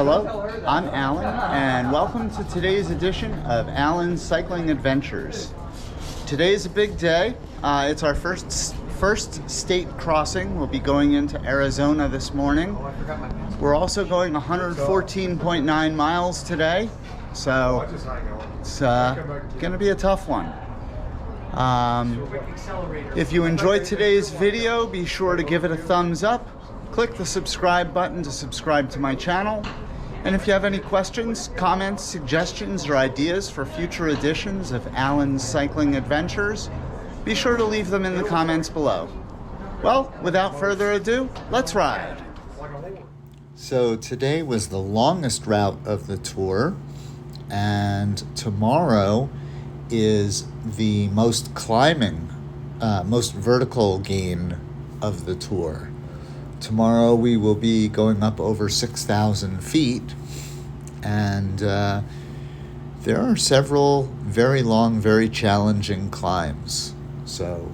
Hello, I'm Alan, and welcome to today's edition of Alan's Cycling Adventures. Today's a big day. It's our first state crossing. We'll be going into Arizona this morning. We're also going 114.9 miles today, so it's going to be a tough one. If you enjoyed today's video, be sure to give it a thumbs up. Click the subscribe button to subscribe to my channel. And if you have any questions, comments, suggestions, or ideas for future editions of Alan's Cycling Adventures, be sure to leave them in the comments below. Well, without further ado, let's ride. So today was the longest route of the tour, and tomorrow is the most vertical gain of the tour. Tomorrow we will be going up over 6,000 feet, and there are several very long, very challenging climbs. So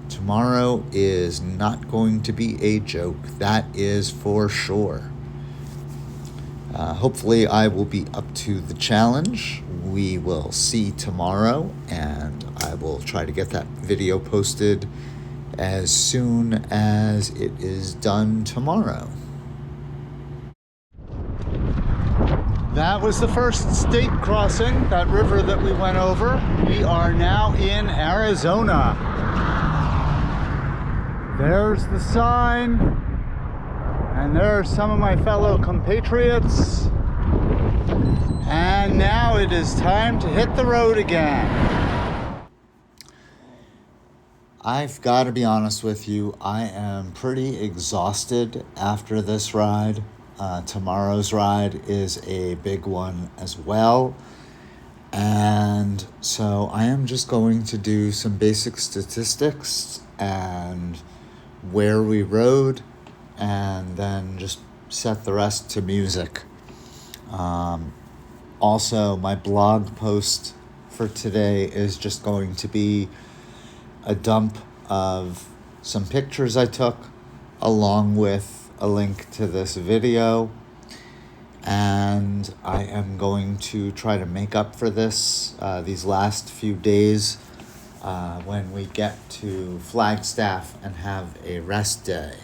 tomorrow is not going to be a joke, that is for sure. Hopefully I will be up to the challenge. We will see tomorrow, and I will try to get that video posted as soon as it is done tomorrow. That was the first state crossing, that river that we went over. We are now in Arizona. There's the sign, and there are some of my fellow compatriots. And now it is time to hit the road again. I've got to be honest with you, I am pretty exhausted after this ride. Tomorrow's ride is a big one as well. And so I am just going to do some basic statistics and where we rode, and then just set the rest to music. Also, my blog post for today is just going to be a dump of some pictures I took, along with a link to this video. And I am going to try to make up for this these last few days when we get to Flagstaff and have a rest day.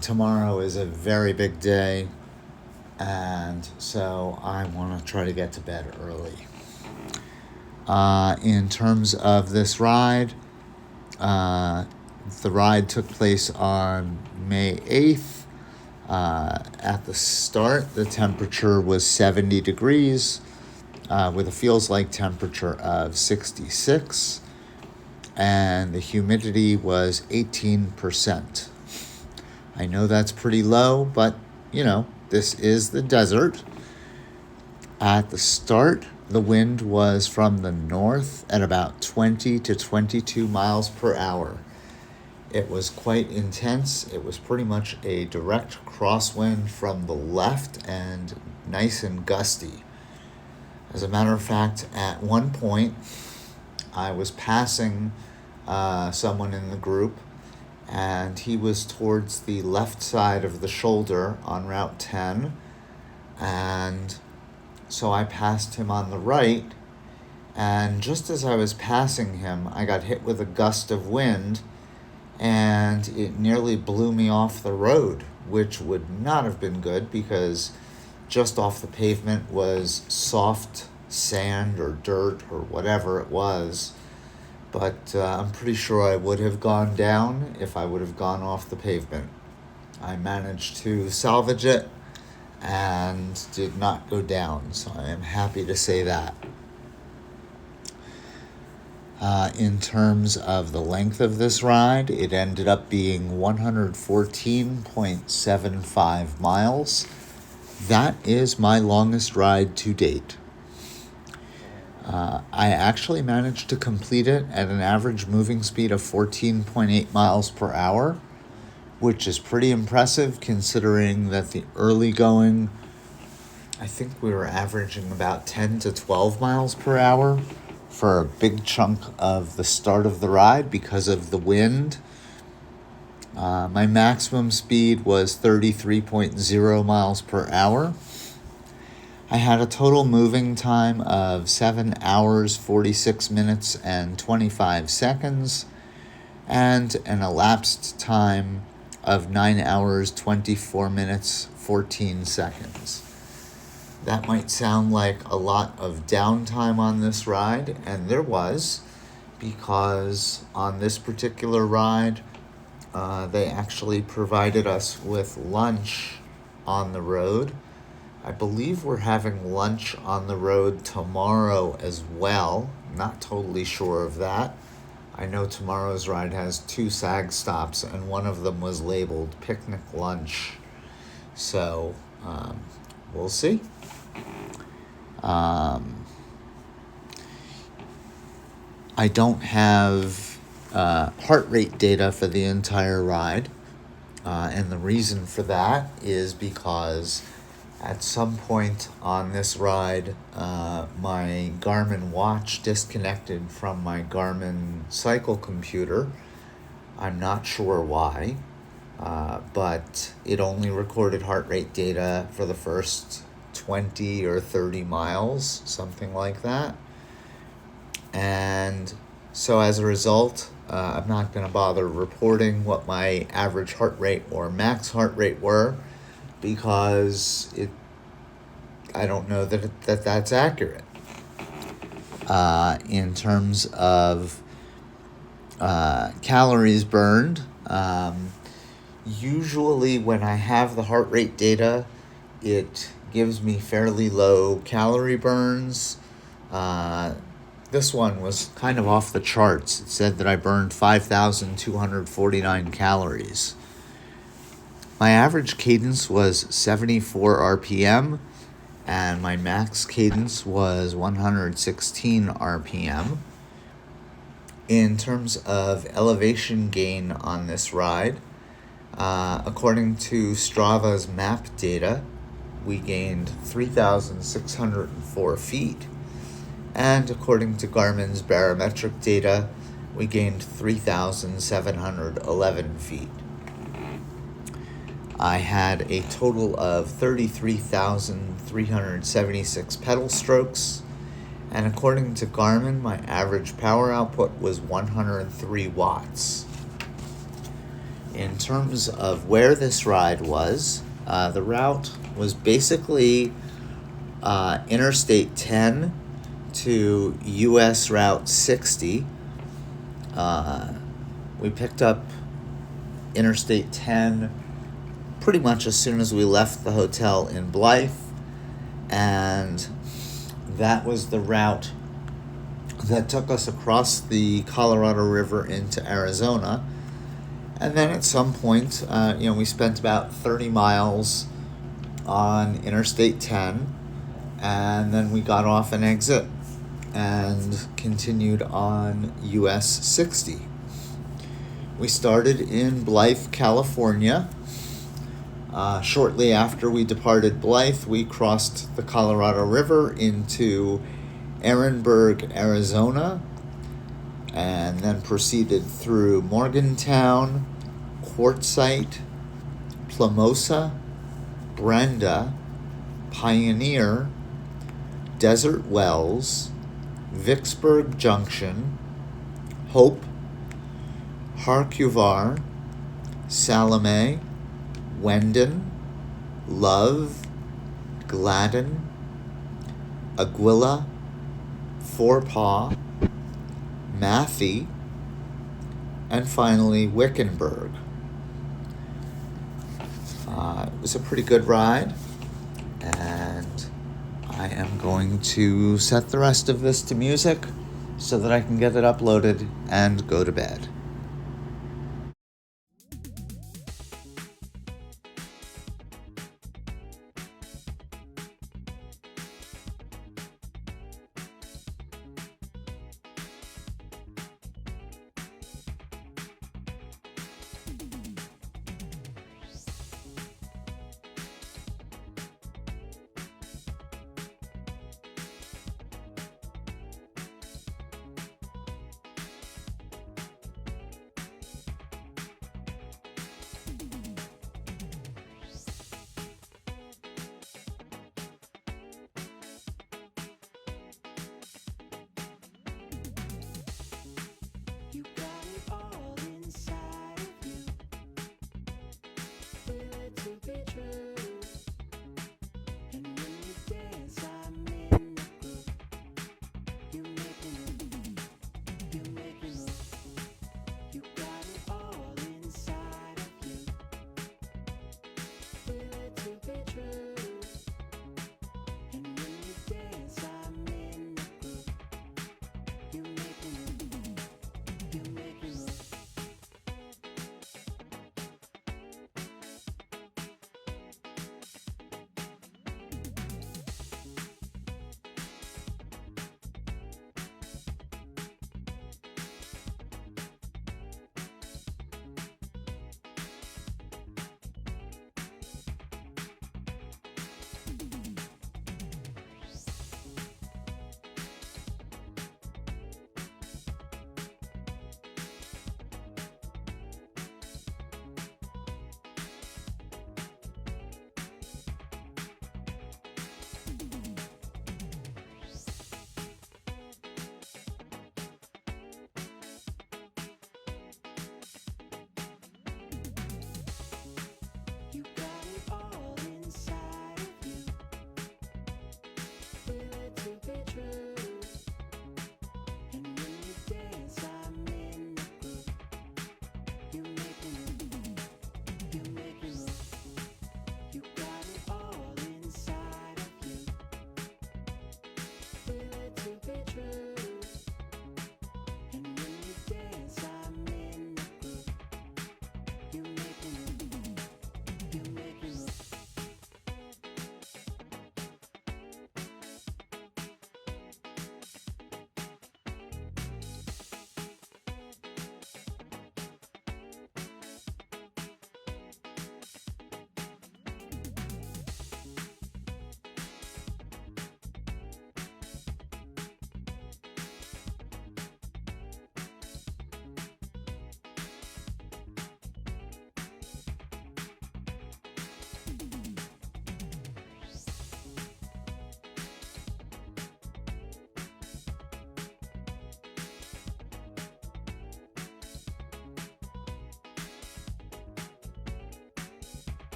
Tomorrow is a very big day, and so I want to try to get to bed early. In terms of this ride, the ride took place on May 8th. At the start, the temperature was 70 degrees with a feels-like temperature of 66, and the humidity was 18%. I know that's pretty low, but, this is the desert. At the start, the wind was from the north at about 20 to 22 miles per hour. It was quite intense. It was pretty much a direct crosswind from the left and nice and gusty. As a matter of fact, at one point, I was passing someone in the group, and he was towards the left side of the shoulder on Route 10, and so I passed him on the right, and just as I was passing him, I got hit with a gust of wind, and it nearly blew me off the road, which would not have been good because just off the pavement was soft sand or dirt or whatever it was. But I'm pretty sure I would have gone down if I would have gone off the pavement. I managed to salvage it and did not go down, so I am happy to say that. In terms of the length of this ride, it ended up being 114.75 miles. That is my longest ride to date. I actually managed to complete it at an average moving speed of 14.8 miles per hour, which is pretty impressive considering that the early going, I think we were averaging about 10 to 12 miles per hour for a big chunk of the start of the ride because of the wind. My maximum speed was 33.0 miles per hour. I had a total moving time of 7 hours, 46 minutes, and 25 seconds, and an elapsed time of 9 hours, 24 minutes, 14 seconds. That might sound like a lot of downtime on this ride, and there was, because on this particular ride, they actually provided us with lunch on the road. I believe we're having lunch on the road tomorrow as well. Not totally sure of that. I know tomorrow's ride has 2 SAG stops, and one of them was labeled picnic lunch. So, we'll see. I don't have heart rate data for the entire ride. And the reason for that is because at some point on this ride, my Garmin watch disconnected from my Garmin cycle computer. I'm not sure why, but it only recorded heart rate data for the first 20 or 30 miles, something like that. And so as a result, I'm not going to bother reporting what my average heart rate or max heart rate were, because I don't know that's accurate. In terms of calories burned, usually when I have the heart rate data, it gives me fairly low calorie burns. This one was kind of off the charts. It said that I burned 5,249 calories. My average cadence was 74 RPM, and my max cadence was 116 RPM. In terms of elevation gain on this ride, according to Strava's map data, we gained 3,604 feet. And according to Garmin's barometric data, we gained 3,711 feet. I had a total of 33,376 pedal strokes, and according to Garmin, my average power output was 103 watts. In terms of where this ride was, the route was basically Interstate 10 to US Route 60. We picked up Interstate 10 pretty much as soon as we left the hotel in Blythe, and that was the route that took us across the Colorado River into Arizona. And then at some point, we spent about 30 miles on Interstate 10, and then we got off an exit and continued on US 60. We started in Blythe, California. Shortly after we departed Blythe, we crossed the Colorado River into Ehrenberg, Arizona, and then proceeded through Morgantown, Quartzsite, Plamosa, Brenda, Pioneer, Desert Wells, Vicksburg Junction, Hope, Harcuvar, Salome, Wendon, Love, Gladden, Aguila, Forepaugh, Matthey, and finally Wickenburg. It was a pretty good ride, and I am going to set the rest of this to music so that I can get it uploaded and go to bed.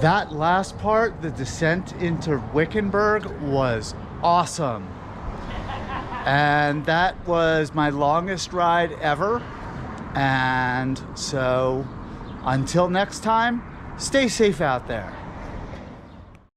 That last part, the descent into Wickenburg, was awesome. And that was my longest ride ever. And so until next time, stay safe out there.